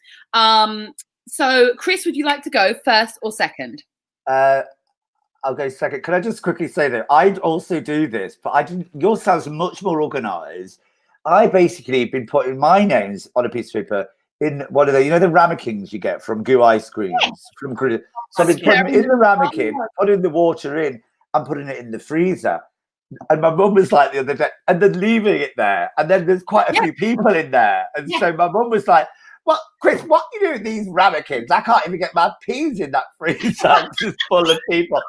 So Chris, would you like to go first or second? I'll go second. Can I just quickly say that I'd also do this, but I didn't. Yours sounds much more organised. I basically been putting my names on a piece of paper in one of the, the ramekins you get from Goo ice creams from. So I've been putting it in the ramekin, putting the water in, and putting it in the freezer. And my mum was like the other day, and then leaving it there, and then there's quite a few people in there, and so my mum was like, "What, Chris? What are you doing with these ramekins? I can't even get my peas in that freezer. It's just full of people."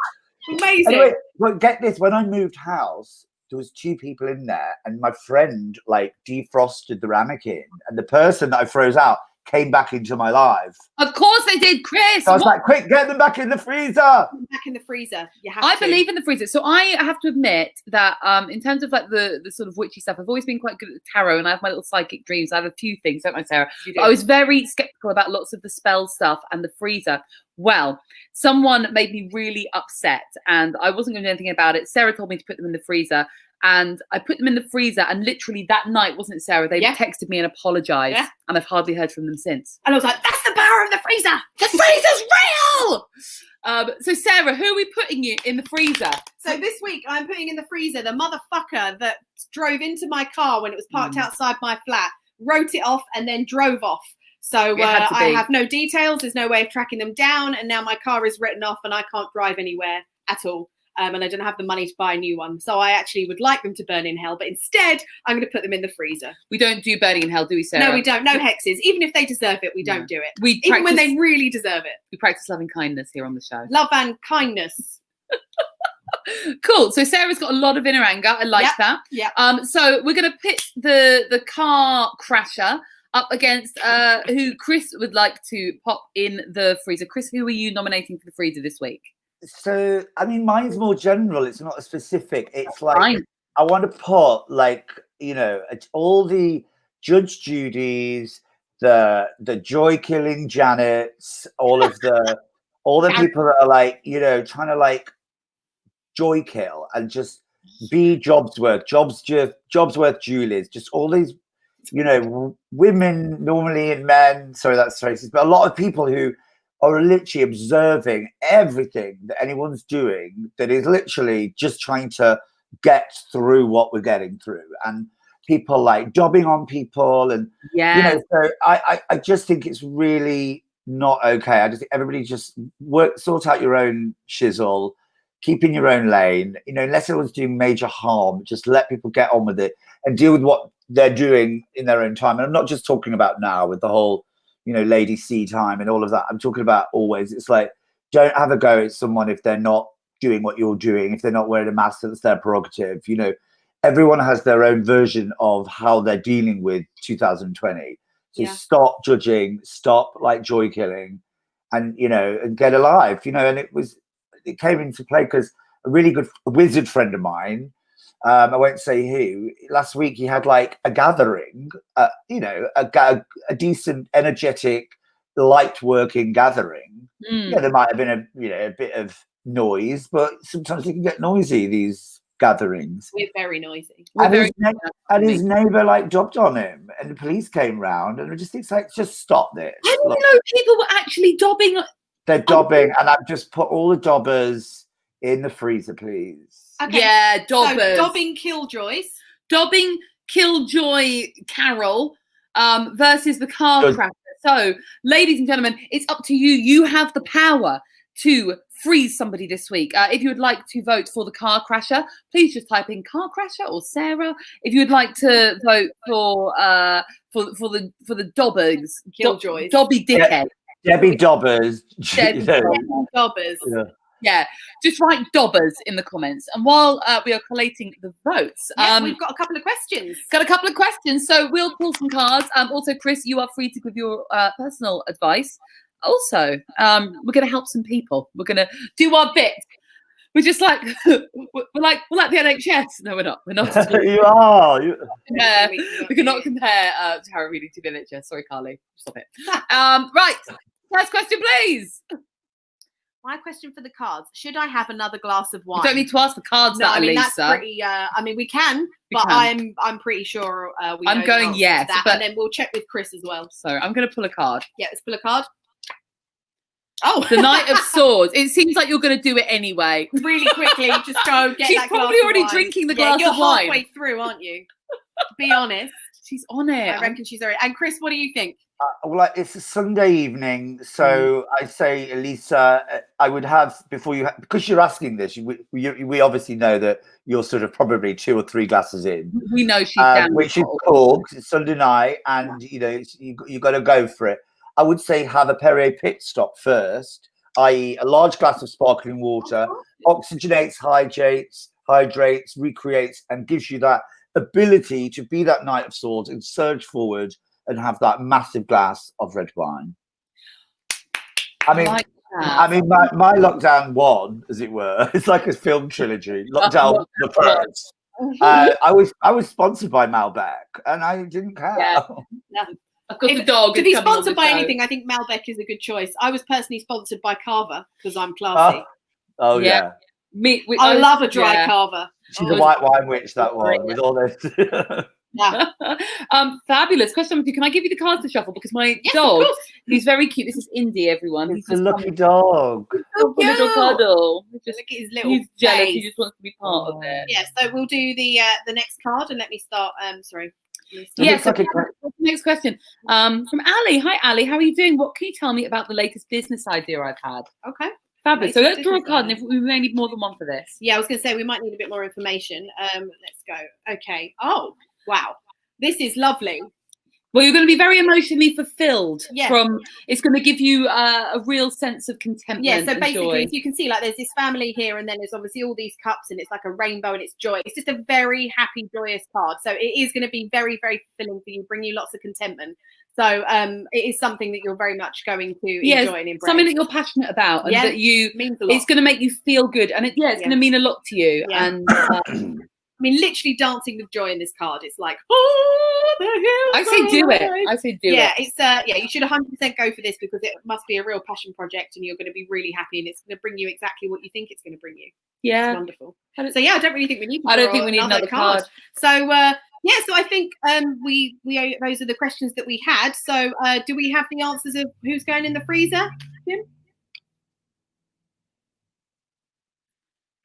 Amazing. Anyway, well, get this. When I moved house, there was 2 people in there, and my friend like defrosted the ramekin, and the person that I froze out came back into my life. Of course they did, Chris. So I was like, "Quick, get them back in the freezer." Back in the freezer. You have I to. believe in the freezer. So I have to admit that in terms of like the sort of witchy stuff, I've always been quite good at tarot, and I have my little psychic dreams. I have a few things, don't I, Sarah? You do. But I was very skeptical about lots of the spell stuff and the freezer. Well, someone made me really upset, and I wasn't going to do anything about it. Sarah told me to put them in the freezer, and I put them in the freezer, and literally that night, wasn't it, Sarah? They texted me and apologized, and I've hardly heard from them since. And I was like, "That's the power of the freezer. The freezer's real!" So Sarah, who are we putting you in the freezer? So this week I'm putting in the freezer the motherfucker that drove into my car when it was parked outside my flat, wrote it off, and then drove off. So I have no details. There's no way of tracking them down, and now my car is written off, and I can't drive anywhere at all. and I don't have the money to buy a new one. So I actually would like them to burn in hell, but instead I'm going to put them in the freezer. We don't do burning in hell, do we, Sarah? No, we don't. No hexes. Even if they deserve it, we don't do it. Even when they really deserve it. We practice loving kindness here on the show. Love and kindness. Cool. So Sarah's got a lot of inner anger. I like that. Yeah. So we're going to pit the car crasher up against who Chris would like to pop in the freezer. Chris, who are you nominating for the freezer this week? So, I mean, mine's more general. It's not specific. It's like, Fine. I want to put, like, you know, all the Judge Judys, the joy-killing Janets, all the people that are, like, you know, trying to, like, joy kill and just be Jobsworth Julies, just all these, you know, women normally and men, sorry that's racist, but a lot of people who are literally observing everything that anyone's doing, that is literally just trying to get through what we're getting through, and people like jobbing on people, and you know, so I just think it's really not okay. I just think everybody just sort out your own shizzle, keep in your own lane, you know, unless anyone's doing major harm, just let people get on with it and deal with what they're doing in their own time. And I'm not just talking about now with the whole, you know, Lady C time and all of that. I'm talking about always. It's like, don't have a go at someone if they're not doing what you're doing, if they're not wearing a mask, that's their prerogative. You know, everyone has their own version of how they're dealing with 2020. So stop judging, stop like joy killing, and, you know, and get alive, you know. And it came into play because a really good wizard friend of mine, I won't say who, last week he had like a gathering, you know, a decent, energetic, light working gathering. Yeah, there might have been a bit of noise, but sometimes you can get noisy, these gatherings. We're very noisy. His neighbour like jobbed on him, and the police came round, and I just think, like, just stop this. I didn't know people were actually dobbing. They're dobbing, and I've just put all the dobbers in the freezer, please. Okay. Yeah, dobbers. So, dobbing killjoys. Dobbing killjoy Carol versus the car crasher. So, ladies and gentlemen, it's up to you. You have the power to freeze somebody this week. If you would like to vote for the car crasher, please just type in car crasher or Sarah. If you would like to vote for the dobbers, Killjoys, Dobby dickhead. Debbie Dobbers. Dobbers. Yeah, just write dobbers in the comments. And while we are collating the votes, we've got a couple of questions. So we'll pull some cards. Also, Chris, you are free to give your personal advice. Also, we're going to help some people. We're going to do our bit. We're just like we're like the NHS. No, we're not. We're not. You are. We cannot compare tarot reading to the NHS. Sorry, Carly. Stop it. Right. First question, please. My question for the cards: should I have another glass of wine? You don't need to ask for cards. No, I mean Lisa. that's pretty. I mean we can, but I'm pretty sure we. I'm going yes, but and then we'll check with Chris as well. So I'm going to pull a card. Yeah, let's pull a card. Oh, the Knight of Swords. It seems like you're going to do it anyway. Really quickly, just go get She's that glass of wine. She's probably already drinking the glass of wine. You're halfway through, aren't you? Be honest. She's on it. I reckon she's already. And Chris, what do you think? Well, it's a Sunday evening, so I say, Elisa, I would have, before you, because you're asking this, we obviously know that you're sort of probably 2 or 3 glasses in. We know she's down. Which is cool, it's Sunday night, and you know you got to go for it. I would say have a Perrier pit stop first, i.e. a large glass of sparkling water, oxygenates, hydrates, recreates, and gives you that ability to be that Knight of Swords and surge forward and have that massive glass of red wine. I mean, my lockdown 1, as it were, it's like a film trilogy. Lockdown the first. I was sponsored by Malbec, and I didn't care. Yeah. I've got the dog. To be sponsored by anything, I think Malbec is a good choice. I was personally sponsored by Carver because I'm classy. Oh yeah. I love a dry Carver. She's a white wine witch, that one, with all this. Yeah. Fabulous. Question number 2. Can I give you the cards to shuffle? Because my dog, he's very cute. This is Indy, everyone. He's a lucky dog. Little cuddle. Look at his little He's jealous. face. He just wants to be part of it. Yeah, so we'll do the next card, and let me start. Sorry. Yeah, so next question from Ali. Hi, Ali. How are you doing? What can you tell me about the latest business idea I've had? Okay. Fabulous. So let's draw a Different card, and size. if we may need more than one for this. Yeah, I was going to say we might need a bit more information. Let's go. Okay. Oh, wow. This is lovely. Well, you're going to be very emotionally fulfilled. Yeah. It's going to give you a real sense of contentment. Yeah, so and basically, joy. as you can see, like there's this family here, and then there's obviously all these cups, and it's like a rainbow, and it's joy. It's just a very happy, joyous card. So it is going to be very, very fulfilling for you, bring you lots of contentment. So it is something that you're very much going to enjoy and embrace. Something that you're passionate about, and that means a lot. it's going to make you feel good, and it's going to mean a lot to you. Yeah. And I mean, literally dancing with joy in this card. It's like, oh, the hills I say do it. I say do it. Yeah, it's you should 100% go for this because it must be a real passion project, and you're going to be really happy, and it's going to bring you exactly what you think it's going to bring you. Yeah, it's wonderful. So yeah, I don't really think we need. I don't think we need another card. So yeah, so I think we those are the questions that we had. So do we have the answers of who's going in the freezer, Jim?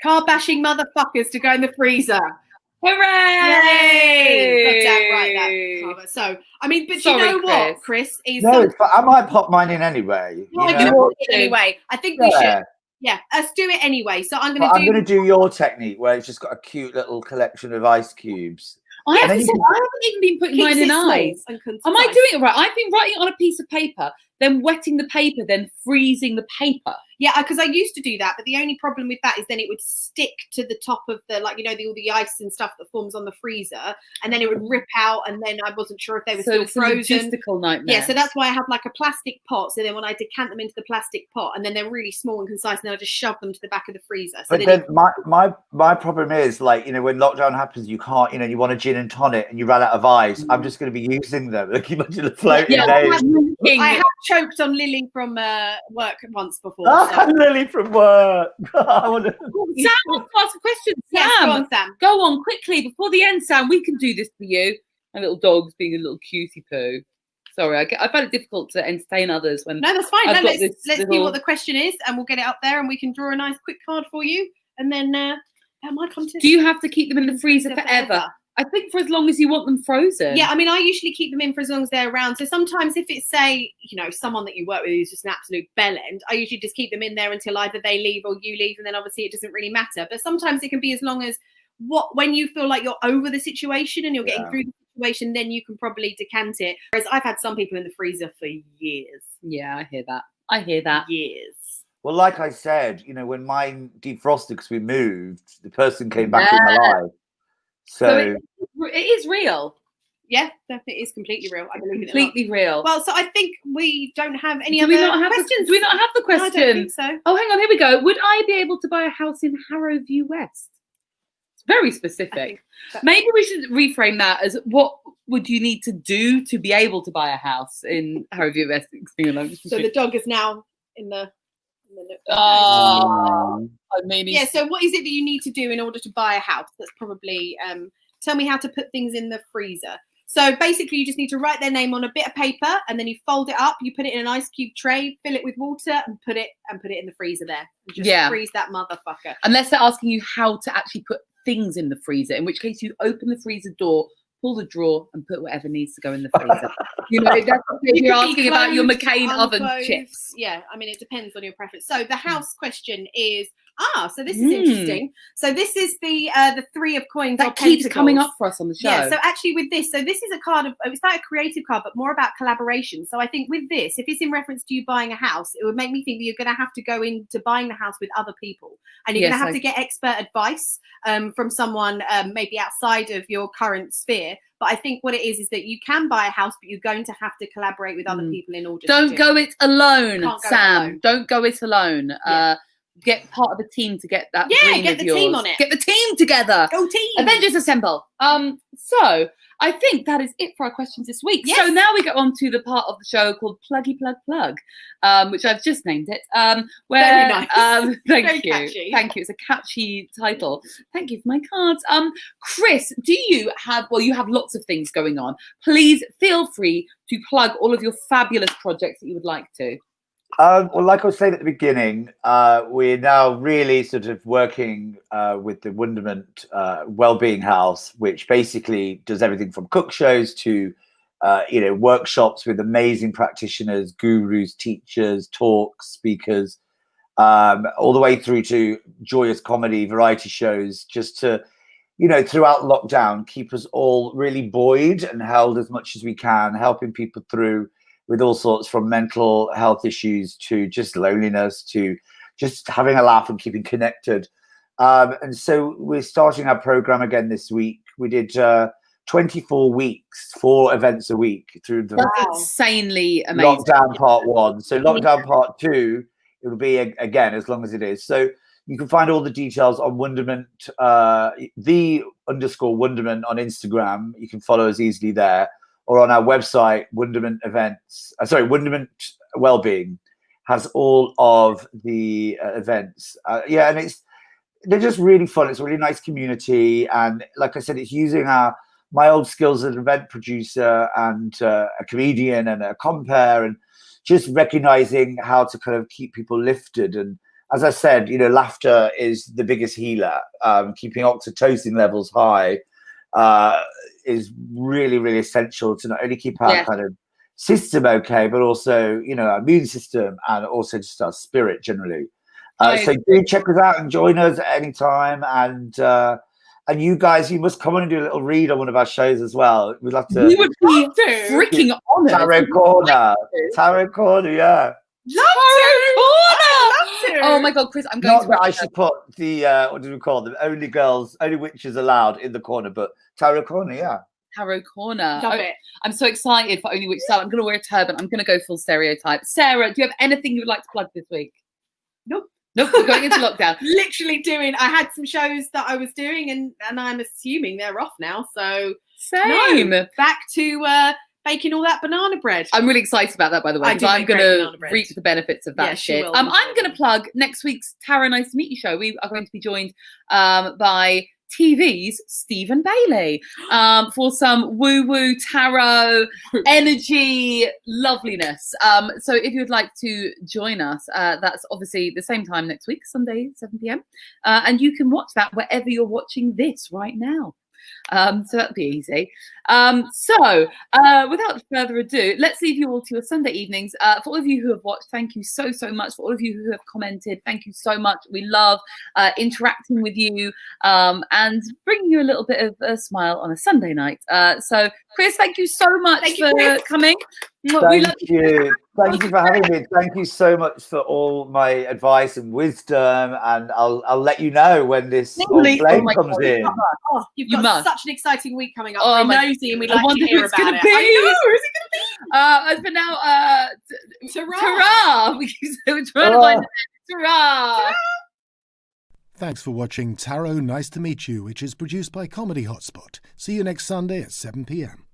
Car bashing motherfuckers to go in the freezer. Hooray! Yay! Got damn right that cover. So I mean, but Sorry, you know what, Chris? Is No, it's, I might pop mine in anyway. I'm you going to know? put it anyway. I think we should. Yeah, let's do it anyway. So I'm going to do your technique where it's just got a cute little collection of ice cubes. I have to say, I haven't even been putting mine in eyes. Am I doing it right? I've been writing on a piece of paper, then wetting the paper, then freezing the paper. Yeah, because I used to do that, but the only problem with that is then it would stick to the top of the, like, you know, all the ice and stuff that forms on the freezer, and then it would rip out, and then I wasn't sure if they were still frozen. It's a logistical nightmare. Yeah, so that's why I have like a plastic pot. So then when I decant them into the plastic pot, and then they're really small and concise, and then I just shove them to the back of the freezer. So but then my problem is, like, you know, when lockdown happens, you can't, you know, you want a gin and tonic and you run out of ice. I'm just going to be using them. Like, imagine the floating days. I have choked on Lily from work once before. Lily from work. Sam wants to ask a question. Sam, yes, go on, Sam. Go on quickly before the end, Sam. We can do this for you. My little dog's being a little cutie poo. Sorry, I find it difficult to entertain others when. No, that's fine. I've let's see what the question is, and we'll get it up there, and we can draw a nice quick card for you, and then that might come to. Do you have to keep them in the freezer forever? I think for as long as you want them frozen. Yeah, I mean, I usually keep them in for as long as they're around. So sometimes if it's, say, you know, someone that you work with who's just an absolute bellend, I usually just keep them in there until either they leave or you leave, and then obviously it doesn't really matter. But sometimes it can be as long as when you feel like you're over the situation and you're getting through the situation, then you can probably decant it. Whereas I've had some people in the freezer for years. Yeah, I hear that. Years. Well, like I said, you know, when mine defrosted because we moved, the person came back in my life. So it is real. Yeah, definitely, it is completely real. I believe completely real. Well, so I think we don't have any other questions. Do we not have the question? No, I don't think so. Oh, hang on. Here we go. Would I be able to buy a house in Harrowview West? It's very specific. Maybe we should reframe that as what would you need to do to be able to buy a house in Harrowview West? So the dog is now in the. Oh, I mean, yeah. So what is it that you need to do in order to buy a house? That's probably tell me how to put things in the freezer. So basically, you just need to write their name on a bit of paper, and then you fold it up. You put it in an ice cube tray, fill it with water, and put it in the freezer there. And just freeze that motherfucker. Unless they're asking you how to actually put things in the freezer, in which case you open the freezer door, pull the drawer, and put whatever needs to go in the freezer. You know, that's you're asking about your McCain oven chips. Yeah, I mean, it depends on your preference. So the house question is, so this is interesting. So this is the three of coins that keeps coming up for us on the show. Yeah, so actually with this, so this is a card of, it's like a creative card, but more about collaboration. So I think with this, if it's in reference to you buying a house, it would make me think that you're going to have to go into buying the house with other people, and you're going to have to get expert advice from someone maybe outside of your current sphere. But I think what it is that you can buy a house, but you're going to have to collaborate with other people in order to go it alone, Sam. Alone. Don't go it alone. Yeah. Get part of the team to get that. Yeah, get the team on it. Get the team together. Go team. Avengers assemble. So I think that is it for our questions this week. Yes. So now we get on to the part of the show called Pluggy Plug Plug, which I've just named it. Where, very nice. Thank you. Catchy. Thank you. It's a catchy title. Thank you for my cards. Chris, do you have? Well, you have lots of things going on. Please feel free to plug all of your fabulous projects that you would like to. Well, like I was saying at the beginning, we're now really sort of working with the Wonderment Wellbeing House, which basically does everything from cook shows to, workshops with amazing practitioners, gurus, teachers, talks, speakers. all the way through to joyous comedy, variety shows, just to, throughout lockdown, keep us all really buoyed and held as much as we can, helping people through with all sorts, from mental health issues to just loneliness to just having a laugh and keeping connected. And so we're starting our program again this week. We did 24 weeks, 4 events a week through the insanely amazing lockdown part 1. So lockdown part 2, it will be again as long as it is. So you can find all the details on Wonderment, _Wonderment on Instagram. You can follow us easily there, or on our website, Wonderment Events. Wonderment Wellbeing has all of the events. And they're just really fun. It's a really nice community, and like I said, it's using my old skills as an event producer and a comedian and a compere, and just recognizing how to kind of keep people lifted. And as I said, laughter is the biggest healer. Keeping oxytocin levels high is really, really essential to not only keep our kind of system okay, but also, our immune system, and also just our spirit generally. So do check us out and join us at any time. And you guys, you must come on and do a little read on one of our shows as well. We'd love to. We would be freaking honoured. Tarot Corner, yeah. Tarot Corner. Oh my God, Chris, I'm going Not that I should put the what do we call them? Only witches allowed in the corner, but Tarot Corner, yeah. Tarot Corner. Love it. I'm so excited for Only Witches Allowed. I'm going to wear a turban. I'm going to go full stereotype. Sarah, do you have anything you would like to plug this week? Nope. We're going into lockdown. Literally I had some shows that I was doing, and I'm assuming they're off now. So same. No, back to baking all that banana bread. I'm really excited about that, by the way, because I'm going to reap the benefits of that shit. I'm going to plug next week's Tarot Nice to Meet You show. We are going to be joined by TV's Stephen Bailey for some woo-woo tarot energy loveliness. So if you'd like to join us, that's obviously the same time next week, Sunday, 7 p.m. And you can watch that wherever you're watching this right now. So that'd be easy. So without further ado, let's leave you all to your Sunday evenings. For all of you who have watched, thank you so much. For all of you who have commented, thank you so much. We love interacting with you and bringing you a little bit of a smile on a Sunday night. So Chris, thank you so much for coming. Thank you. Thank you for having me. Thank you so much for all my advice and wisdom, and I'll let you know when this flame comes in. Oh, you've got such an exciting week coming up. We're nosy and we'd like to hear about it. I know, who's it going to be? And for now, ta-ra! We're trying to find ta-ra! Thanks for watching Tarot Nice to Meet You, which is produced by Comedy Hotspot. See you next Sunday at 7 p.m.